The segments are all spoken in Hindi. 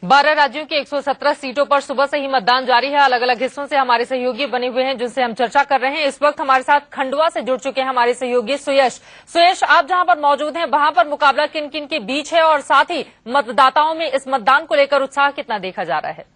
12 राज्यों की 117 सीटों पर सुबह से ही मतदान जारी है। अलग अलग हिस्सों से हमारे सहयोगी बने हुए हैं जिनसे हम चर्चा कर रहे हैं। इस वक्त हमारे साथ खंडवा से जुड़ चुके हैं हमारे सहयोगी सुयश, आप जहां पर मौजूद हैं वहां पर मुकाबला किन किन के बीच है और साथ ही मतदाताओं में इस मतदान को लेकर उत्साह कितना देखा जा रहा है?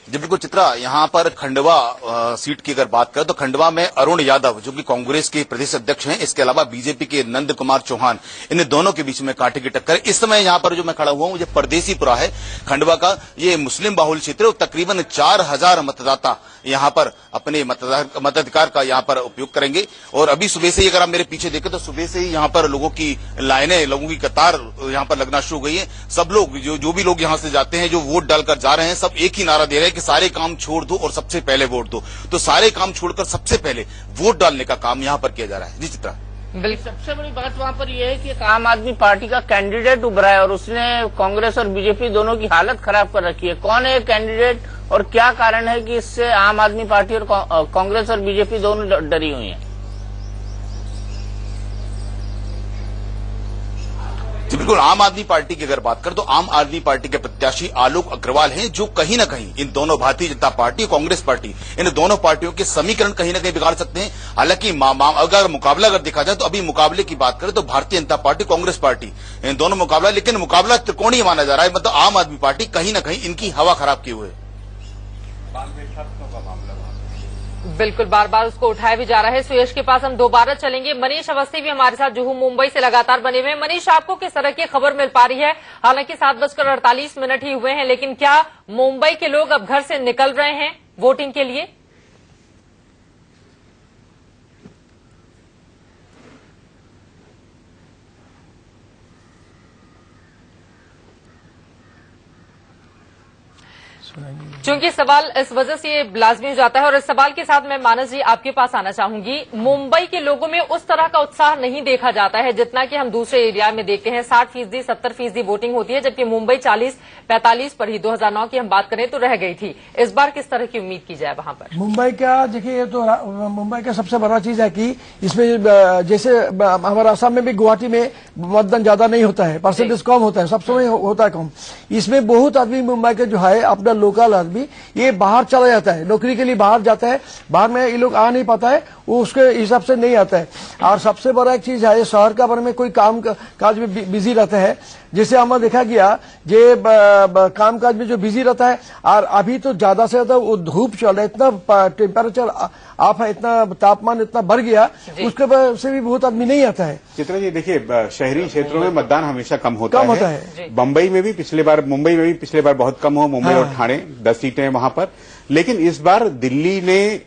जी बिल्कुल चित्रा, यहाँ पर खंडवा सीट की अगर बात करें तो खंडवा में अरुण यादव जो कि कांग्रेस के प्रदेश अध्यक्ष हैं, इसके अलावा बीजेपी के नंद कुमार चौहान, इन दोनों के बीच में कांटे की टक्कर है। इस समय यहाँ पर जो मैं खड़ा हुआ हूँ, मुझे परदेसीपुरा है खंडवा का, ये मुस्लिम बाहुल क्षेत्र है। तकरीबन 4000 मतदाता यहाँ पर अपने मताधिकार का यहाँ पर उपयोग करेंगे। और अभी सुबह से ही अगर आप मेरे पीछे देखें तो सुबह से ही यहाँ पर लोगों की लाइनें, लोगों की कतार यहाँ पर लगना शुरू हो गई है। सब लोग जो भी लोग यहाँ से जाते हैं, जो वोट डालकर जा रहे हैं, सब एक ही नारा दे रहे हैं कि सारे काम छोड़ दो और सबसे पहले वोट दो। तो सारे काम छोड़कर सबसे पहले वोट डालने का काम यहाँ पर किया जा रहा है। जी चित्रा, सबसे बड़ी बात वहाँ पर यह है कि एक आम आदमी पार्टी का कैंडिडेट उभरा है और उसने कांग्रेस और बीजेपी दोनों की हालत खराब कर रखी है। कौन है कैंडिडेट और क्या कारण है कि इससे आम आदमी पार्टी और कांग्रेस और बीजेपी दोनों डरी हुई हैं? जी बिल्कुल, आम आदमी पार्टी की अगर बात करें तो आम आदमी पार्टी के प्रत्याशी आलोक अग्रवाल हैं, जो कहीं ना कहीं इन दोनों भारतीय जनता पार्टी और कांग्रेस पार्टी, इन दोनों पार्टियों के समीकरण कहीं ना कहीं बिगाड़ सकते हैं। हालांकि अगर मुकाबला अगर देखा जाए तो अभी मुकाबले की बात करें तो भारतीय जनता पार्टी कांग्रेस पार्टी इन दोनों मुकाबला, लेकिन मुकाबला त्रिकोणीय माना जा रहा है। मतलब आम आदमी पार्टी कहीं ना कहीं इनकी हवा खराब किए हुए। बिल्कुल, बार बार उसको उठाया भी जा रहा है। सुयश के पास हम दोबारा चलेंगे। मनीष अवस्थी भी हमारे साथ जुहू मुंबई से लगातार बने हुए हैं। मनीष, आपको किस तरह की खबर मिल पा रही है? हालांकि 7:48 ही हुए हैं, लेकिन क्या मुंबई के लोग अब घर से निकल रहे हैं वोटिंग के लिए? क्योंकि सवाल इस वजह से ये लाजमी हो जाता है और इस सवाल के साथ मैं मानस जी आपके पास आना चाहूंगी। मुंबई के लोगों में उस तरह का उत्साह नहीं देखा जाता है जितना कि हम दूसरे एरिया में देखते हैं। 60%, 70% वोटिंग होती है, जबकि मुंबई 40-45 पर ही 2009 की हम बात करें तो रह गई थी। इस बार किस तरह की उम्मीद की जाए वहां पर? मुंबई का देखिए, तो मुंबई का सबसे बड़ा चीज है कि इसमें जैसे हमारे असम में भी गुवाहाटी में मतदान ज्यादा नहीं होता है, परसेंटेज कम होता है, सब समय होता है कम। इसमें बहुत आदमी मुंबई के जो है अपना लोकल आदमी ये बाहर चला जाता है, नौकरी के लिए बाहर जाता है, बाहर में ये लोग आ नहीं पाता है, वो उसके हिसाब से नहीं आता है। और सबसे बड़ा एक चीज है, शहर का बारे में कोई काम काज में बिजी रहता है, जैसे हमें देखा गया ये काम काज में जो बिजी रहता है। और अभी तो ज्यादा से ज्यादा वो धूप चल रहा है, इतना टेम्परेचर आप है, इतना तापमान इतना बढ़ गया, उसके वजह से भी बहुत आदमी नहीं आता है। चित्रा जी देखिए, शहरी क्षेत्रों में मतदान हमेशा कम होता है। मुंबई में भी पिछले बार बहुत कम हो, मुंबई और ठाणे 10 सीटें वहां पर। लेकिन इस बार दिल्ली ने,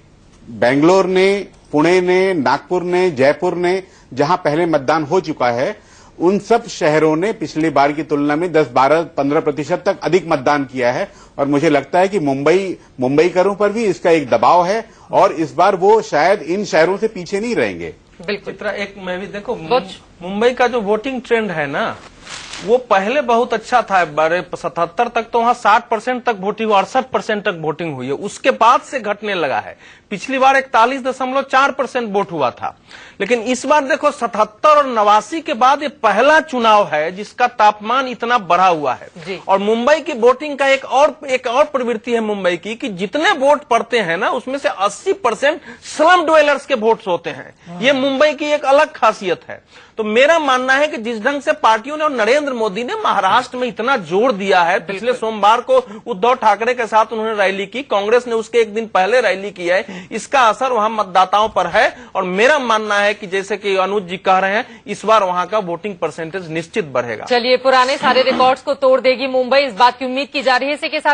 बेंगलोर ने, पुणे ने, नागपुर ने, जयपुर ने, जहां पहले मतदान हो चुका है, उन सब शहरों ने पिछली बार की तुलना में 10, 12, 15% तक अधिक मतदान किया है। और मुझे लगता है कि मुंबईकरों पर भी इसका एक दबाव है और इस बार वो शायद इन शहरों से पीछे नहीं रहेंगे। बिल्कुल चित्रा, एक मैं भी देखो, मुंबई का जो वोटिंग ट्रेंड है ना, वो पहले बहुत अच्छा था। 77 तक तो वहां 60% तक वोटिंग, 68% तक वोटिंग हुई है, उसके बाद से घटने लगा है। पिछली बार 41.4% वोट हुआ था, लेकिन इस बार देखो 77 और 89 के बाद ये पहला चुनाव है जिसका तापमान इतना बढ़ा हुआ है। और मुंबई की वोटिंग का एक और प्रवृत्ति है मुंबई की कि जितने वोट पड़ते हैं ना, उसमें से 80% स्लम ड्वेलर्स के वोट्स होते हैं। ये मुंबई की एक अलग खासियत है। तो मेरा मानना है कि जिस ढंग से पार्टियों ने और नरेंद्र मोदी ने महाराष्ट्र में इतना जोर दिया है, पिछले सोमवार को उद्धव ठाकरे के साथ उन्होंने रैली की, कांग्रेस ने उसके एक दिन पहले रैली की है, इसका असर वहां मतदाताओं पर है। और मेरा मानना है कि जैसे कि अनुज जी कह रहे हैं, इस बार वहां का वोटिंग परसेंटेज निश्चित बढ़ेगा। चलिए, पुराने सारे रिकॉर्ड्स को तोड़ देगी मुंबई, इस बात की उम्मीद की जा रही है। इसी के साथ